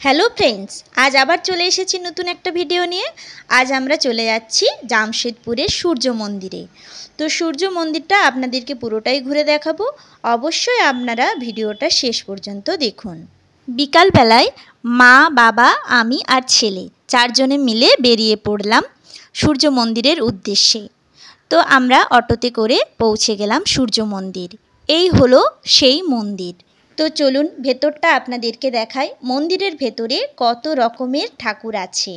Hello friends, আজ আবার চলে এসেছি নতুন একটা ভিডিও নিয়ে। আজ আমরা চলে যাচ্ছি জামশেদপুরের সূর্য মন্দিরে। তো সূর্য মন্দিরটা আপনাদেরকে পুরোটাই ঘুরে দেখাবো। অবশ্যই আপনারা ভিডিওটা শেষ পর্যন্ত দেখুন। বিকালবেলায় মা, বাবা, আমি আর ছেলে চারজনে মিলে বেরিয়ে পড়লাম সূর্য মন্দিরের উদ্দেশ্যে। তো আমরা অটোতে করে পৌঁছে গেলাম সূর্য মন্দির। এই হলো সেই মন্দির। তো চলুন ভেতরটা আপনাদেরকে দেখাই। মন্দিরের ভেতরে কত রকমের ঠাকুর আছে।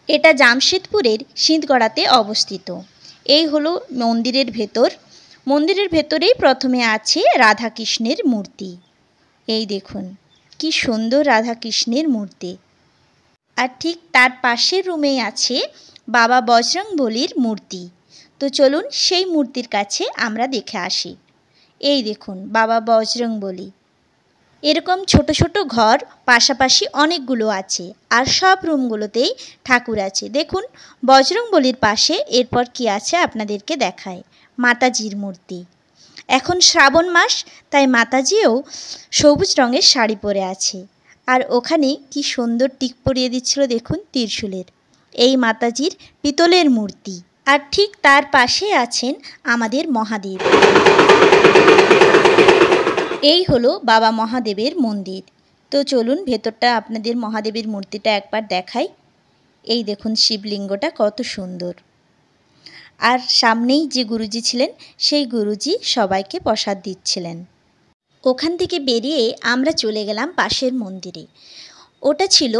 এটা জামশেদপুরের সিঁধগড়াতে অবস্থিত। এই হলো মন্দিরের ভেতর। মন্দিরের ভেতরেই প্রথমে আছে রাধাকৃষ্ণের মূর্তি। এই দেখুন কি সুন্দর রাধাকৃষ্ণের মূর্তি। আর ঠিক তার পাশের রুমেই আছে বাবা বজরংবলীর মূর্তি। তো চলুন সেই মূর্তির কাছে আমরা দেখে আসি। এই দেখুন বাবা বজরংবলী। এরকম ছোট ছোট ঘর পাশাপাশি অনেকগুলো আছে, আর সব রুমগুলোতেই ঠাকুর আছে। দেখুন বজরংবলীর পাশে এরপর কি আছে আপনাদেরকে দেখায়, মাতাজির মূর্তি। এখন শ্রাবণ মাস, তাই মাতাজিও সবুজ রঙের শাড়ি পরে আছে। আর ওখানে কি সুন্দর টিক পরিয়ে দিচ্ছিল দেখুন ত্রিশূলের। এই মাতাজির পিতলের মূর্তি। আর ঠিক তার পাশে আছেন আমাদের মহাদেব। এই হলো বাবা মহাদেবের মন্দির। তো চলুন ভেতরটা আপনাদের মহাদেবের মূর্তিটা একবার দেখাই। এই দেখুন শিবলিঙ্গটা কত সুন্দর। আর সামনেই যে গুরুজি ছিলেন সেই গুরুজি সবাইকে প্রসাদ দিচ্ছিলেন। ওখান থেকে বেরিয়ে আমরা চলে গেলাম পাশের মন্দিরে। ওটা ছিল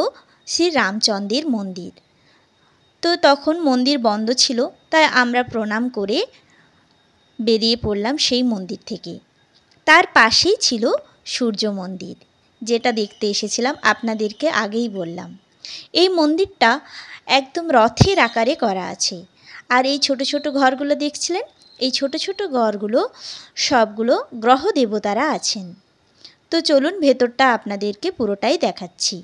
শ্রী রামচন্দ্রের মন্দির। তো তখন মন্দির বন্ধ ছিল, তাই আমরা প্রণাম করে বেরিয়ে পড়লাম সেই মন্দির থেকে। তার পাশেই ছিল সূর্য মন্দির, যেটা দেখতে এসেছিলাম আপনাদেরকে আগেই বললাম। এই মন্দিরটা একদম রথের আকারে করা আছে। আর এই ছোট ছোট ঘরগুলো দেখছিলেন, এই ছোট ছোট ঘরগুলো সবগুলো গ্রহ দেবতারা আছেন। তো চলুন ভেতরটা আপনাদেরকে পুরোটাই দেখাচ্ছি।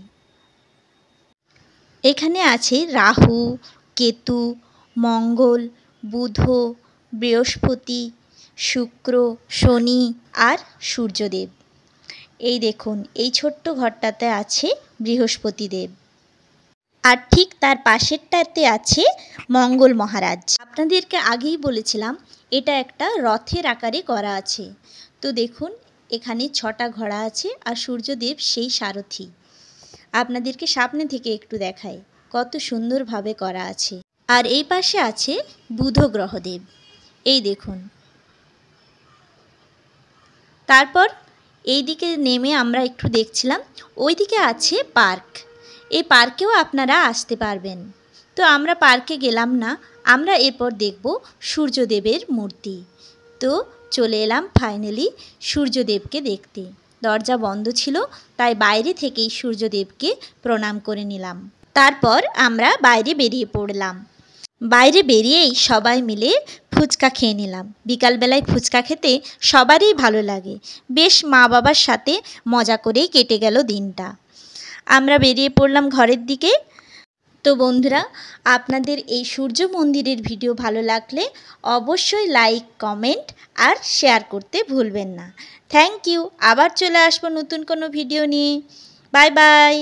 এখানে আছে রাহু, কেতু, মঙ্গল, বুধ, বৃহস্পতি, শুক্র, শনি আর সূর্যদেব। এই দেখুন এই ছোট্ট ঘরটাতে আছে বৃহস্পতিদেব। আর ঠিক তার পাশেরটাতে আছে মঙ্গল মহারাজ। আপনাদেরকে আগেই বলেছিলাম এটা একটা রথের আকারে করা আছে। তো দেখুন এখানে 6টা ঘোড়া আছে আর সূর্যদেব সেই সারথি। আপনাদেরকে সামনে থেকে একটু দেখাই কত সুন্দরভাবে করা আছে। আর এই পাশে আছে বুধ গ্রহদেব। এই দেখুন। তারপর এই দিকে নেমে আমরা একটু দেখছিলাম, ওই দিকে আছে পার্ক। এই পার্কেও আপনারা আসতে পারবেন। তো আমরা পার্কে গেলাম না, আমরা এরপর দেখব সূর্যদেবের মূর্তি। তো চলে এলাম ফাইনালি সূর্যদেবকে দেখতে। দরজা বন্ধ ছিল, তাই বাইরে থেকেই সূর্যদেবকে প্রণাম করে নিলাম। তারপর আমরা বাইরে বেরিয়ে পড়লাম। বাইরে বেরিয়েই সবাই মিলে ফুচকা খেয়ে নিলাম। বিকালবেলায় ফুচকা খেতে সবারই ভালো লাগে। বেশ মা বাবার সাথে মজা করেই কেটে গেল দিনটা। আমরা বেরিয়ে পড়লাম ঘরের দিকে। তো বন্ধুরা, আপনাদের এই সূর্য মন্দিরের ভিডিও ভালো লাগলে অবশ্যই লাইক, কমেন্ট আর শেয়ার করতে ভুলবেন না। Thank you. আবার চলে আসবো নতুন কোনো ভিডিও নিয়ে। Bye by.